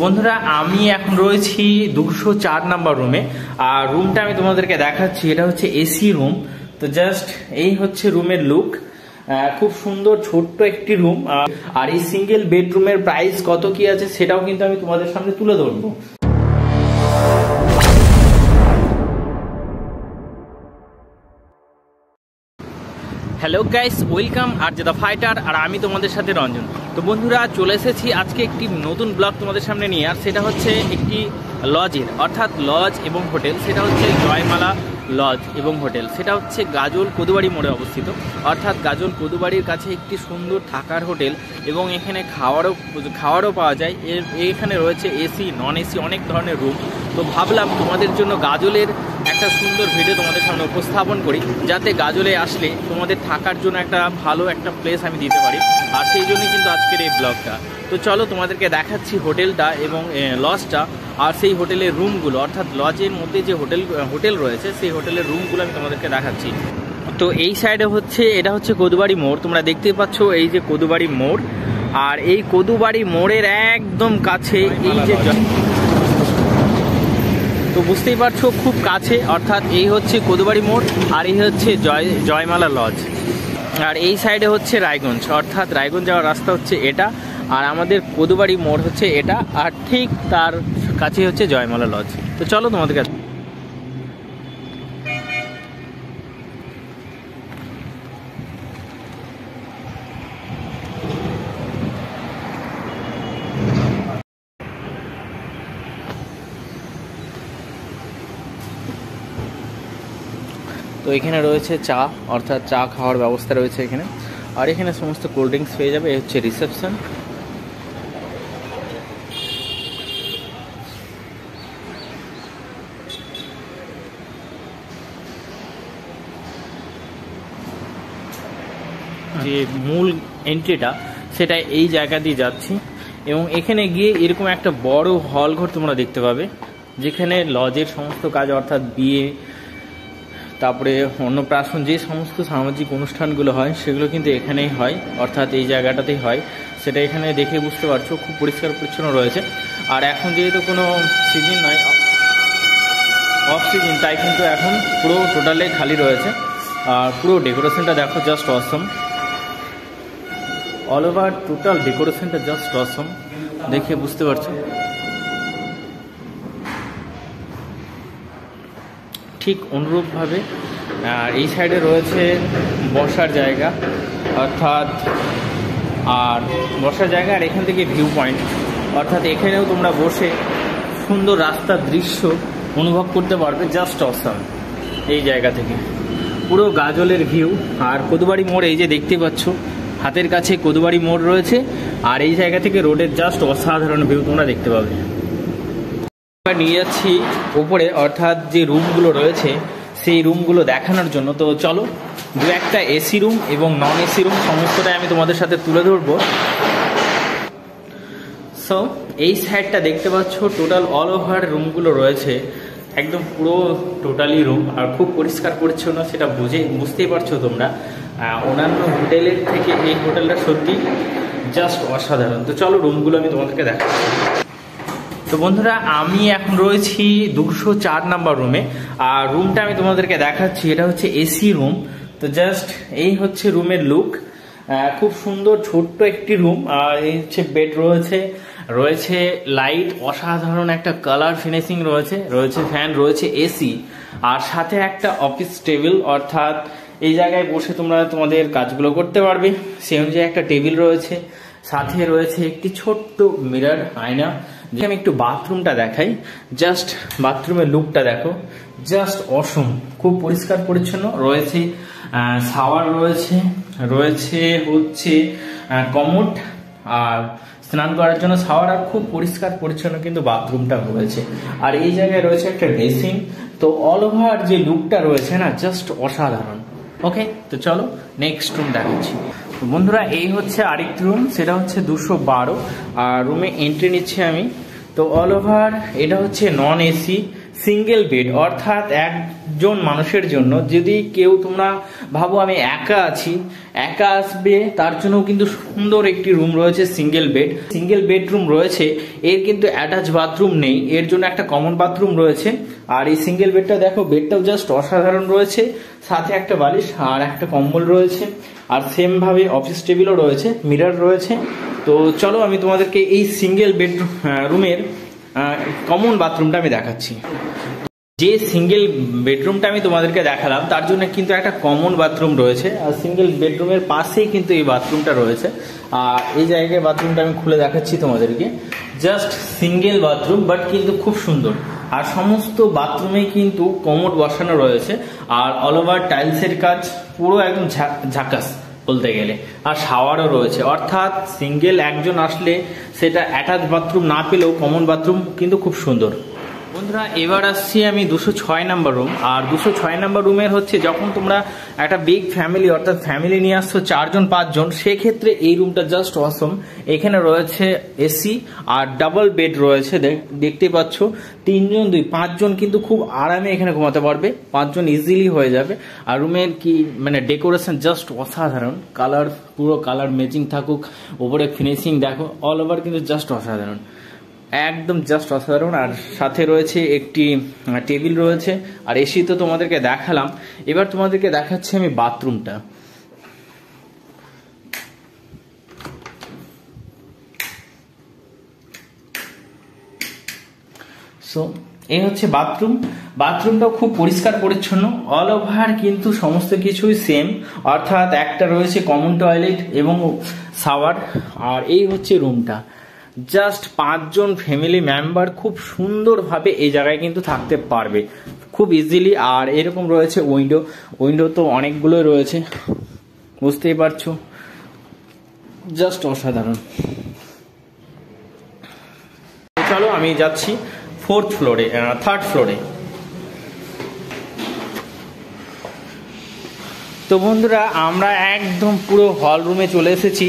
বন্ধুরা আমি এখন রয়েছি 204 নাম্বার রুমে। আর রুমটা আমি তোমাদেরকে দেখাচ্ছি, এটা হচ্ছে এসি রুম। তো জাস্ট এই হচ্ছে রুমের লুক, খুব সুন্দর ছোট্ট একটি রুম। আর এই সিঙ্গেল বেডরুমের প্রাইস কত কি আছে সেটাও কিন্তু আমি তোমাদের সামনে তুলে ধরবো। হ্যালো গাইস, ওয়েলকাম আর দ্য ফাইটার, আর আমি তোমাদের সাথে রঞ্জন। তো বন্ধুরা চলে এসেছি আজকে একটি নতুন ব্লগ তোমাদের সামনে নিয়ে। আর সেটা হচ্ছে একটি লজের, অর্থাৎ লজ এবং হোটেল। সেটা হচ্ছে জয়মালা লজ এবং হোটেল। সেটা হচ্ছে গাজল কদুবাড়ি মোড়ে অবস্থিত, অর্থাৎ গাজল কদুবাড়ির কাছে একটি সুন্দর থাকার হোটেল এবং এখানে খাওয়ারও পাওয়া যায়। এখানে রয়েছে এসি, নন এসি অনেক ধরনের রুম। তো ভাবলাম তোমাদের জন্য গাজলের একটা সুন্দর ভিডিও তোমাদের সামনে উপস্থাপন করি, যাতে গাজলে আসলে তোমাদের থাকার জন্য একটা ভালো একটা প্লেস আমি দিতে পারি। আর সেই জন্যই কিন্তু আজকের এই ব্লগটা। তো চলো তোমাদেরকে দেখাচ্ছি হোটেলটা এবং লজটা, আর সেই হোটেলের রুমগুলো, অর্থাৎ লজের মধ্যে যে হোটেল রয়েছে সেই হোটেলের রুমগুলো আমি তোমাদেরকে দেখাচ্ছি। তো এই সাইডে হচ্ছে, এটা হচ্ছে কদুবাড়ি মোড়। তোমরা দেখতে পাচ্ছ এই যে কদুবাড়ি মোড়, আর এই কদুবাড়ি মোড়ের একদম কাছে এই যে, তো বুঝতেই পারছো খুব কাছে, অর্থাৎ এই হচ্ছে কদুবাড়ি মোড় আর এই হচ্ছে জয়মালা লজ। আর এই সাইডে হচ্ছে রায়গঞ্জ, অর্থাৎ রায়গঞ্জ যাওয়ার রাস্তা হচ্ছে এটা, আর আমাদের কদুবাড়ি মোড় হচ্ছে এটা, আর ঠিক তার কাছে হচ্ছে জয়মালা লজ। তো চলো তোমাদের কাছে। তো এখানে রয়েছে চা, অর্থাৎ চা খাওয়ার ব্যবস্থা রয়েছে এখানে। আর এখানে সমস্ত কোল্ড ড্রিঙ্কস পেয়ে যাবে। এই হচ্ছে রিসেপশন। যে মূল এন্ট্রিটা সেটা এই জায়গা দিয়ে যাচ্ছি, এবং এখানে গিয়ে এরকম একটা বড় হল ঘর তোমরা দেখতে পাবে, যেখানে লজের সমস্ত কাজ, অর্থাৎ বিয়ে, তারপরে অন্নপ্রাশন, যে সমস্ত সামাজিক অনুষ্ঠানগুলো হয় সেগুলো কিন্তু এখানেই হয়, অর্থাৎ এই জায়গাটাতেই হয়। সেটা এখানে দেখে বুঝতে পারছো খুব পরিষ্কার পরিচ্ছন্ন রয়েছে। আর এখন যেহেতু কোনো সিজন নয়, অফ সিজন, তাই কিন্তু এখন পুরো টোটালে খালি রয়েছে। আর পুরো ডেকোরেশনটা দেখো, জাস্ট অসম। অল ওভার টোটাল ডেকোরেশনটা জাস্ট অসম, দেখে বুঝতে পারছো। ঠিক অনুরূপভাবে এই সাইডে রয়েছে বসার জায়গা, অর্থাৎ আর বসার জায়গা, আর এখান থেকে ভিউ পয়েন্ট, অর্থাৎ এখানেও তোমরা বসে সুন্দর রাস্তার দৃশ্য অনুভব করতে পারবে, জাস্ট অসাম। এই জায়গা থেকে পুরো গাজলের ভিউ। আর কদুবাড়ি মোড় এই যে দেখতে পাচ্ছ, হাতের কাছে কদুবাড়ি মোড় রয়েছে, আর এই জায়গা থেকে রোডের জাস্ট অসাধারণ ভিউ তোমরা দেখতে পাবে। নিয়ে যাচ্ছি উপরে, অর্থাৎ যে রুমগুলো রয়েছে সেই রুমগুলো দেখানোর জন্য। তো চলো, দু একটা এসি রুম এবং নন এসি রুম সমস্তটাই আমি তোমাদের সাথে তুলে ধরবো। সো এই সাইডটা দেখতে পাচ্ছ, টোটাল অল ওভার রুমগুলো রয়েছে, একদম পুরো টোটালি রুম, আর খুব পরিষ্কার পরিচ্ছন্ন, সেটা বুঝতেই পারছো তোমরা। অন্যান্য হোটেলের থেকে এই হোটেলটা সত্যি জাস্ট অসাধারণ। তো চলো রুমগুলো আমি তোমাদেরকে দেখাচ্ছি। তো বন্ধুরা আমি এখন রয়েছি 204 নাম্বার রুমে, আর রুমটা আমি তোমাদেরকে দেখাচ্ছি, এটা হচ্ছে এসি রুম। তো জাস্ট এই হচ্ছে রুমের লুক, খুব সুন্দর ছোট্ট একটি রুম। আর এই হচ্ছে বেড রয়েছে লাইট, অসাধারণ একটা কালার ফিনিশিং রয়েছে ফ্যান, রয়েছে এসি, আর সাথে একটা অফিস টেবিল, অর্থাৎ এই জায়গায় বসে তোমরা তোমাদের কাজগুলো করতে পারবে। সেই অনুযায়ী একটা টেবিল রয়েছে, সাথে রয়েছে একটি ছোট্ট মিরর, আয়না। আমি একটু বাথরুমটা দেখাই, জাস্ট বাথরুমের লুকটা দেখো, জাস্ট অসম, খুব পরিষ্কার পরিচ্ছন্ন রয়েছে। শাওয়ার রয়েছে হচ্ছে কমোড, আর স্নান করার জন্য শাওয়ার, আর খুব পরিষ্কার পরিচ্ছন্ন কিন্তু বাথরুমটা রয়েছে। আর এই জায়গায় রয়েছে একটা ড্রেসিং। তো অল ওভার যে লুকটা রয়েছে না, জাস্ট অসাধারণ। ওকে, তো চলো নেক্সট রুম দেখাচ্ছি। বন্ধুরা এই হচ্ছে আরেকটি রুম, সেটা হচ্ছে 212, আর রুমে এন্ট্রি নিচ্ছি আমি। তো অল ওভার এটা হচ্ছে নন এসি, সিঙ্গেল বেড, অর্থাৎ একজন মানুষের জন্য। যদি কেউ তোমরা ভাবো আমি একা আছি, একা আসবে, তার জন্য কিন্তু সুন্দর একটি রুম রয়েছে সিঙ্গেল বেড। সিঙ্গেল বেডরুম রয়েছে, এর কিন্তু অ্যাটাচ বাথরুম নেই, এর জন্য একটা কমন বাথরুম রয়েছে। আর এই সিঙ্গেল বেডটা দেখো, বেডটাও জাস্ট অসাধারণ রয়েছে, সাথে একটা বালিশ আর একটা কম্বল রয়েছে। আর সেম ভাবে অফিস টেবিলও রয়েছে, মিরর রয়েছে। তো চলো আমি তোমাদেরকে এই সিঙ্গেল বেডরুম রুমের কমন বাথরুমটা আমি দেখাচ্ছি। যে সিঙ্গেল বেডরুমটা আমি তোমাদেরকে দেখালাম তার জন্য কিন্তু একটা কমন বাথরুম রয়েছে, আর সিঙ্গেল বেডরুমের পাশেই কিন্তু এই বাথরুমটা রয়েছে। আর এই জায়গায় বাথরুমটা আমি খুলে দেখাচ্ছি তোমাদেরকে। জাস্ট সিঙ্গেল বাথরুম, বাট কিন্তু খুব সুন্দর। আর সমস্ত বাথরুমে কিন্তু কমোড বসানো রয়েছে, আর অল ওভার টাইলসের কাজ পুরো একদম ঝাকাস বলতে গেলে। আর শাওয়ারও রয়েছে, অর্থাৎ সিঙ্গেল একজন আসলে সেটা অ্যাটাচ বাথরুম না পেলেও কমন বাথরুম কিন্তু খুব সুন্দর। বন্ধুরা এবার আসছি আমি 206 নাম্বার রুম। আর 206 নাম্বার রুমের হচ্ছে, যখন তোমরা একটা বিগ ফ্যামিলি, অর্থাৎ ফ্যামিলি নিয়ে আসছো 4 জন 5 জন, সেক্ষেত্রে এই রুমটা জাস্ট অসম। এখানে রয়েছে এসি আর ডাবল বেড রয়েছে, দেখতে পাচ্ছ। 3 জন 2 5 জন কিন্তু খুব আরামে এখানে ঘুমাতে পারবে, 5 জন ইজিলি হয়ে যাবে। আর রুমের কি মানে ডেকোরেশন জাস্ট অসাধারণ, কালার পুরো কালার ম্যাচিং থাকুক, ওপরে ফিনিশিং দেখো, অল ওভার কিন্তু জাস্ট অসাধারণ, একদম জাস্ট অসাধারণ। আর সাথে রয়েছে একটি টেবিল রয়েছে, আর এসি তো তোমাদেরকে দেখালাম। এবার তোমাদেরকে দেখাচ্ছি আমি বাথরুমটা। সো এই হচ্ছে বাথরুম। বাথরুমটাও খুব পরিষ্কার পরিচ্ছন্ন, অল ওভার কিন্তু সমস্ত কিছুই সেম, অর্থাৎ একটা রয়েছে কমন টয়লেট এবং শাওয়ার। আর এই হচ্ছে রুমটা, জাস্ট 5 জন ফ্যামিলি মেম্বার খুব সুন্দরভাবে এই জায়গায় কিন্তু থাকতে পারবে খুব ইজিলি। আর এরকম রয়েছে উইন্ডো, উইন্ডো তো অনেকগুলো রয়েছে, বুঝতেই পারছো, জাস্ট অসাধারণ। চলো আমি যাচ্ছি 4th ফ্লোরে, 3rd ফ্লোরে। তো বন্ধুরা আমরা একদম পুরো হল রুমে চলে এসেছি,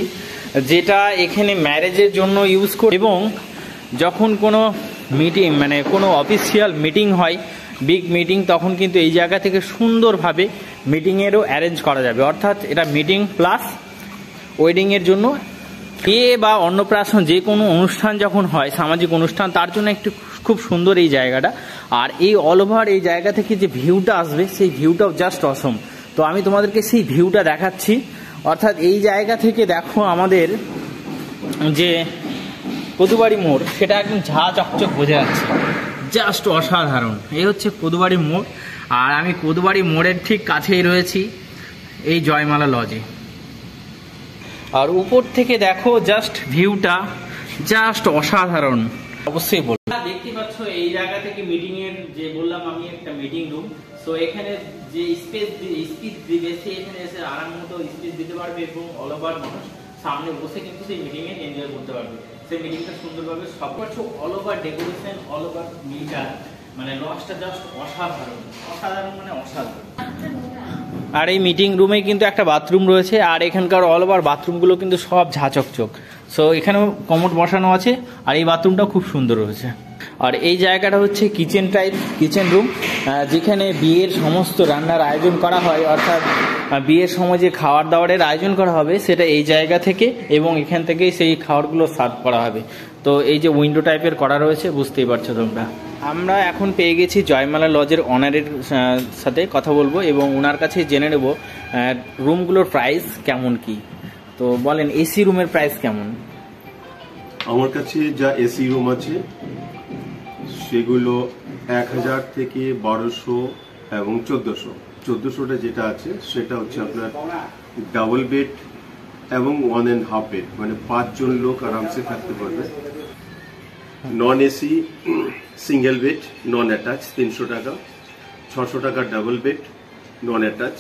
যেটা এখানে ম্যারেজের জন্য ইউজ করি, এবং যখন কোনো মিটিং মানে কোনো অফিসিয়াল মিটিং হয়, বিগ মিটিং, তখন কিন্তু এই জায়গা থেকে সুন্দরভাবে মিটিংয়েরও অ্যারেঞ্জ করা যাবে। অর্থাৎ এটা মিটিং প্লাস ওয়েডিংয়ের জন্য, বিয়ে বা অন্নপ্রাশন যে কোনো অনুষ্ঠান যখন হয়, সামাজিক অনুষ্ঠান, তার জন্য একটু খুব সুন্দর এই জায়গাটা। আর এই অল ওভার এই জায়গা থেকে যে ভিউটা আসবে, সেই ভিউটাও জাস্ট অসম। তো আমি তোমাদেরকে সেই ভিউটা দেখাচ্ছি। অর্থাৎ এই জায়গা থেকে দেখো আমাদের যে পদুবাড়ি মোড়, সেটা একদম ঝা চকচক বোঝা যাচ্ছে, জাস্ট অসাধারণ। এই হচ্ছে পদুবাড়ি মোড়, আর আমি পদুবাড়ি মোড়ের ঠিক কাছেই রয়েছি এই জয়মালা লজে। আর উপর থেকে দেখো জাস্ট ভিউটা জাস্ট অসাধারণ, অবশ্যই বলবো। দেখতে পাচ্ছ এই জায়গা থেকে মিটিং এর, যে বললাম আমি একটা মিটিং রুম, সো এখানে যে স্পেস দিবে, সে এখানে এসে আরাম মতো স্পেস দিতে পারবে, এবং অল ওভার মানুষ সামনে বসে কিন্তু সেই মিটিং এ এনজয় করতে পারবে। সেই মিটিংটা সুন্দরভাবে সব কিছু all over decoration, all over metre, মানে লজটা জাস্ট অসাধারণ, অসাধারণ মানে অসাধারণ। আর এই মিটিং রুমে কিন্তু একটা বাথরুম রয়েছে, আর এখানকার অল ওভার বাথরুমগুলো কিন্তু সব ঝাঁচকচক। সো এখানেও কমোড বসানো আছে, আর এই বাথরুমটাও খুব সুন্দর রয়েছে। আর এই জায়গাটা হচ্ছে কিচেন টাইপ, কিচেন রুম, যেখানে বিয়ের সমস্ত রান্নার আয়োজন করা হয়, অর্থাৎ বিয়ের সময় যে খাবার দাবারের আয়োজন করা হবে সেটা এই জায়গা থেকে, এবং এখান থেকেই সেই খাবারগুলো সার্ভ করা হবে। তো এই যে উইন্ডো টাইপের করা রয়েছে, বুঝতেই পারছো তোমরা। আমরা এখন পেয়ে গেছি জয়মালা লজের অনারের সাথে কথা বলবো, এবং ওনার কাছে জেনে নেব রুমগুলোর প্রাইস কেমন কি। তো বলেন এসি রুমের প্রাইস কেমন? আমার কাছে যা এসি রুম আছে সেগুলো 1000 থেকে 1200 এবং 1400টা যেটা আছে সেটা হচ্ছে আপনার ডাবল বেড এবং 1.5 বেড, মানে 5 জন লোক আরামসে থাকতে পারবে। নন এসি সিঙ্গেল বেড নন অ্যাটাচ 300 টাকা, 600 টাকা ডাবল বেড নন অ্যাটাচ,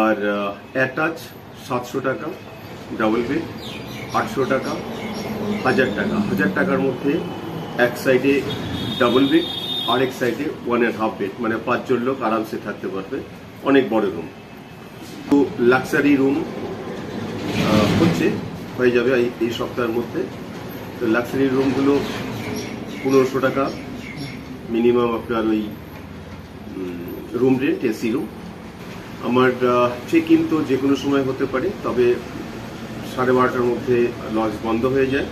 আর অ্যাটাচ 700 টাকা, ডাবল বেড 800 টাকা, 1000 টাকা। 1000 টাকার মধ্যে এক সাইডে ডাবল বেড আর এক সাইডে 1.5 বেড, মানে 5 জন লোক আরামসে থাকতে পারবে, অনেক বড় রুম। তো লাক্সারি রুম হয়ে যাবে এই সপ্তাহের মধ্যে। তো লাক্সারি রুমগুলো 1500 টাকা মিনিমাম আপনার ওই রুম রেন্ট, এসি রুম। আমার চেক ইন তো যে কোনো সময় হতে পারে, তবে 12:30টার মধ্যে লজ বন্ধ হয়ে যায়,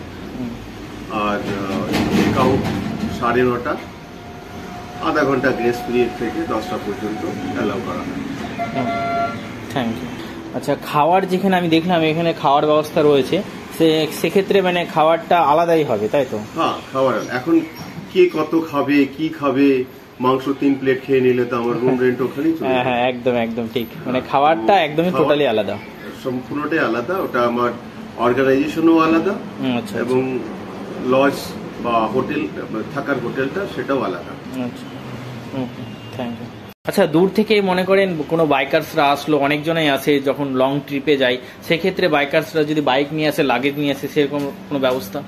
আর চেক আউট 9:30, আধা ঘন্টা গ্রেস পিরিয়ড থেকে 10টা পর্যন্ত অ্যালাউ করা হয়। Thank you. আচ্ছা, খাওয়ার যেখানে আমি দেখলাম এখানে খাওয়ার ব্যবস্থা রয়েছে, সেক্ষেত্রে মানে খাবারটা আলাদাই হবে, তাই তো? হ্যাঁ, খাওয়ার এখন কে কত খাবে, কি খাবে, মাংস 3 প্লেট খেয়ে নিলে তো আমার রুম রেন্ট ওখানেই চলে যাবে। হ্যাঁ, একদম একদম ঠিক, মানে খাবারটা একদমই টোটালি আলাদা, সম্পূর্ণটাই আলাদা। ওটা আমার অর্গানাইজেশনও আলাদা, আচ্ছা, এবং লজ বা হোটেল, থাকার হোটেলটা সেটাও আলাদা। আচ্ছা, ওকে, থ্যাংক ইউ। আচ্ছা, দূর থেকে মনে করেন কোনো বাইকার্সরা আসলো, অনেকজনই আসে যখন লং ট্রিপে যায়, সেক্ষেত্রে বাইকার্সরা যদি বাইক নিয়ে আসে, লাগেজ নিয়ে আসে, সেরকম কোনো ব্যবস্থা?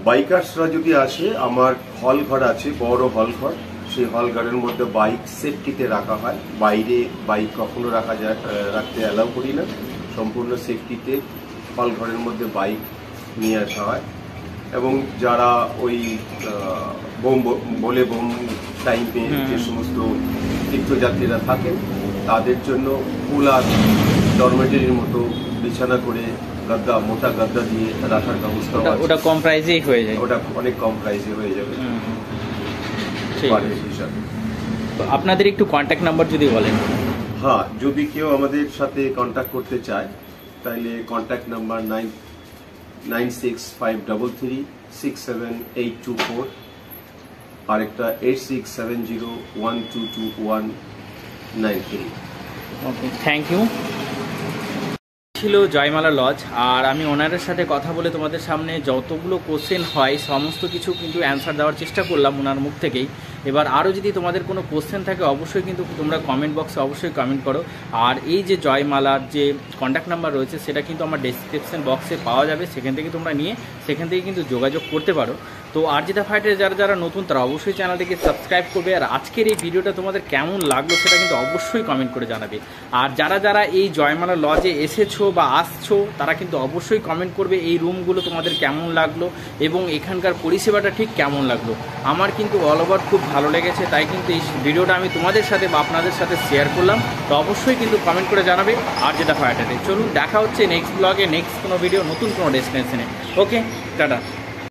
বাইকার্সরা যদি আসে, আমার হল ঘর আছে, বড় হল ঘর। সেই হল ঘরের মধ্যে বাইক সেফটিতে রাখা হয়। বাইরে বাইক কখনো রাখতে অ্যালাউ করি না। সম্পূর্ণ সেফটিতে হল ঘরের মধ্যে বাইক নিয়ে আসা হয়। এবং যারা ওই বোম টাইপে যে সমস্ত তীর্থযাত্রীরা থাকেন, তাদের জন্য কুলার ডরমেটরির মতো বিছানা করে মোটা গাদ্দা দিয়ে রাখার ব্যবস্থা আছে। ওটা কম প্রাইসেই হয়ে যায়? ওটা অনেক কম প্রাইসে হয়ে যাবে। আপনাদের একটু কন্ট্যাক্ট নাম্বার যদি বলেন। হ্যাঁ, যদি কেউ আমাদের সাথে কন্ট্যাক্ট করতে চায়, তাহলে কন্ট্যাক্ট নাম্বার 9653367824, আরেকটা 8670122193। ওকে, থ্যাংক ইউ। ছিল জয়মালা লজ, আর আমি ওনারের সাথে কথা বলে তোমাদের সামনে যতগুলো কোশ্চেন হয় সমস্ত কিছু কিন্তু অ্যান্সার দেওয়ার চেষ্টা করলাম ওনার মুখ থেকেই। এবার আরও যদি তোমাদের কোনো কোশ্চেন থাকে অবশ্যই কিন্তু তোমরা কমেন্ট বক্সে অবশ্যই কমেন্ট করো। আর এই যে জয়মালার যে কন্ট্যাক্ট নাম্বার রয়েছে সেটা কিন্তু আমার ডেসক্রিপশন বক্সে পাওয়া যাবে, সেখান থেকে তোমরা নিয়ে সেখান থেকে কিন্তু যোগাযোগ করতে পারো। তো আরজিতা ফাইটারে যারা নতুন তারা অবশ্যই চ্যানেলটিকে সাবস্ক্রাইব করবে। আর আজকের এই ভিডিওটা তোমাদের কেমন লাগলো সেটা কিন্তু অবশ্যই কমেন্ট করে জানাবে। আর যারা এই জয়মালা লজে এসেছো বা আসছো তারা কিন্তু অবশ্যই কমেন্ট করবে এই রুমগুলো তোমাদের কেমন লাগলো এবং এখানকার পরিষেবাটা ঠিক কেমন লাগলো। আমার কিন্তু অল ওভার খুব ভালো লেগেছে, তাই কিন্তু এই ভিডিওটা আমি তোমাদের সাথে বা আপনাদের সাথে শেয়ার করলাম। তো অবশ্যই কিন্তু কমেন্ট করে জানাবে আরজিতা ফাইটারে। চলুন, দেখা হচ্ছে নেক্সট ব্লগে, নেক্সট কোনো ভিডিও, নতুন কোনো ডেস্টিনেশনে। ওকে, টাটা।